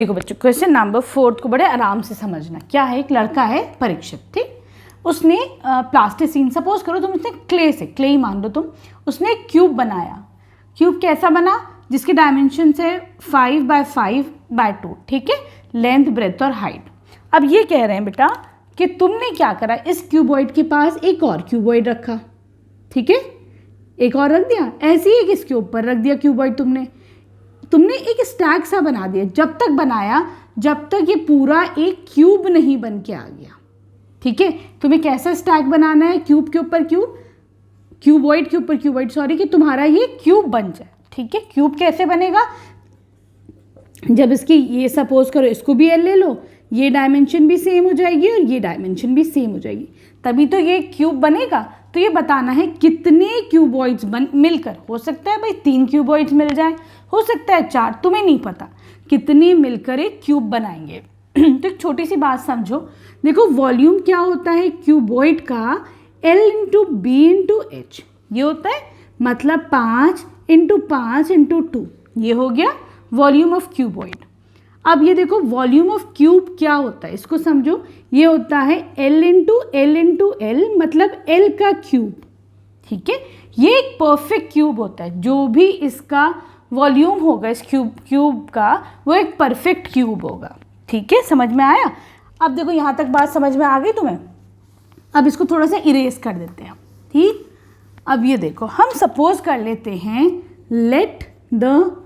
देखो बच्चों, question number 4 को बड़े आराम से समझना। क्या है, एक लड़का है परीक्षित, ठीक, उसने प्लास्टिसीन, सपोज करो तुम उसने क्ले से, क्ले ही मान लो तुम, उसने एक क्यूब बनाया। क्यूब कैसा बना, जिसके डायमेंशन है 5 बाय 5 बाय 2, ठीक है, लेंथ ब्रेथ और हाइट। अब ये कह रहे हैं बेटा कि तुमने क्या करा, इस क्यूबॉइड के पास एक और क्यूबॉइड रखा, ठीक है, एक और रख दिया, ऐसे ही एक इसके ऊपर रख दिया क्यूबॉइड तुमने एक स्टैक सा बना दिया। जब तक बनाया जब तक ये पूरा एक क्यूब नहीं बन के आ गया, ठीक है। तुम्हें कैसा स्टैक बनाना है, क्यूब के ऊपर क्यूब, क्यूबॉइड के ऊपर क्यूबॉइड, सॉरी, कि तुम्हारा ये क्यूब बन जाए, ठीक है। क्यूब कैसे बनेगा, जब इसकी ये सपोज करो इसको भी एल ले लो, ये डायमेंशन भी सेम हो जाएगी और ये डायमेंशन भी सेम हो जाएगी, तभी तो ये क्यूब बनेगा। तो ये बताना है कितने क्यूबॉइड्स मिलकर, हो सकता है भाई 3 क्यूबॉइड्स मिल जाए, हो सकता है 4, तुम्हें नहीं पता, कितने मिलकर एक क्यूब बनाएंगे। तो एक छोटी सी बात समझो, देखो वॉल्यूम क्या होता है क्यूबॉइड का, L into B into H, ये होता है, मतलब 5 इंटू 5 इंटू 2, ये हो गया वॉल्यूम ऑफ क्यूबॉइड। अब ये देखो वॉल्यूम ऑफ क्यूब क्या होता है, इसको समझो, ये होता है L into L into L, मतलब L का क्यूब, ठीक है। ये एक परफेक्ट क्यूब होता है, जो भी इसका वॉल्यूम होगा इस क्यूब का, वो एक परफेक्ट क्यूब होगा, ठीक है। समझ में आया। अब देखो यहाँ तक बात समझ में आ गई तुम्हें। अब इसको थोड़ा सा इरेज कर देते हैं, ठीक। अब ये देखो, हम सपोज कर लेते हैं, let the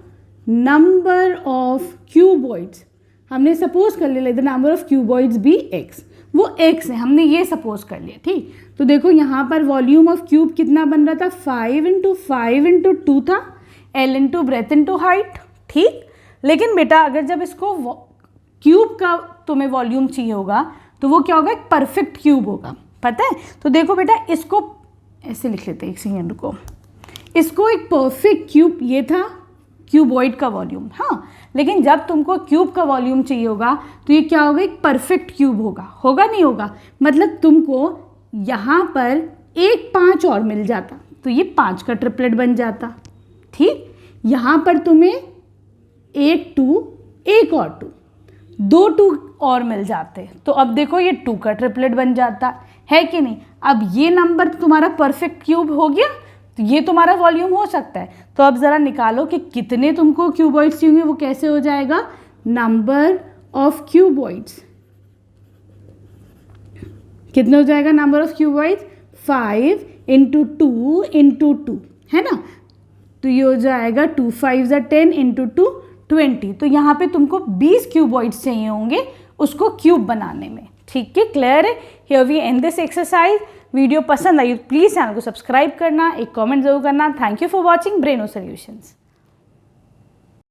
number of cuboids, हमने सपोज कर लिया the number of cuboids be x, वो x है, हमने ये सपोज कर लिया, ठीक। तो देखो यहाँ पर वॉल्यूम ऑफ क्यूब कितना बन रहा था, 5 इंटू 5 इंटू 2 था, L into breadth into height, ठीक। लेकिन बेटा अगर जब इसको क्यूब का तुम्हें वॉल्यूम चाहिए होगा तो वो क्या होगा, एक परफेक्ट क्यूब होगा, पता है। तो देखो बेटा इसको ऐसे लिख लेते हैं, एक सेकेंड को, इसको एक परफेक्ट क्यूब, ये था क्यूबॉइड का वॉल्यूम, हाँ। लेकिन जब तुमको क्यूब का वॉल्यूम चाहिए होगा तो ये क्या होगा, एक परफेक्ट क्यूब होगा, होगा नहीं होगा, मतलब तुमको यहाँ पर एक 5 और मिल जाता तो ये 5 का ट्रिपलेट बन जाता, ठीक। यहाँ पर तुम्हें एक 2, एक और 2, 2 2 और मिल जाते, तो अब देखो ये 2 का ट्रिपलेट बन जाता है कि नहीं। अब ये नंबर तुम्हारा परफेक्ट क्यूब हो गया, तो ये तुम्हारा वॉल्यूम हो सकता है। तो अब ज़रा निकालो कि कितने तुमको क्यूबॉइड्स चाहिए, वो कैसे हो जाएगा, नंबर ऑफ क्यूबॉइड्स, कितने हो जाएगा number of cuboids, 5 into 2 into 2, है ना। तो ये हो जाएगा 2 5 10 इंटू 2 20। तो यहाँ पे तुमको 20 क्यूबॉइड्स चाहिए होंगे उसको क्यूब बनाने में, ठीक है। क्लियर है। Here we end this exercise. Video पसंद आई प्लीज़ चैनल को सब्सक्राइब करना, एक कमेंट जरूर करना। Thank you for watching Braino solutions.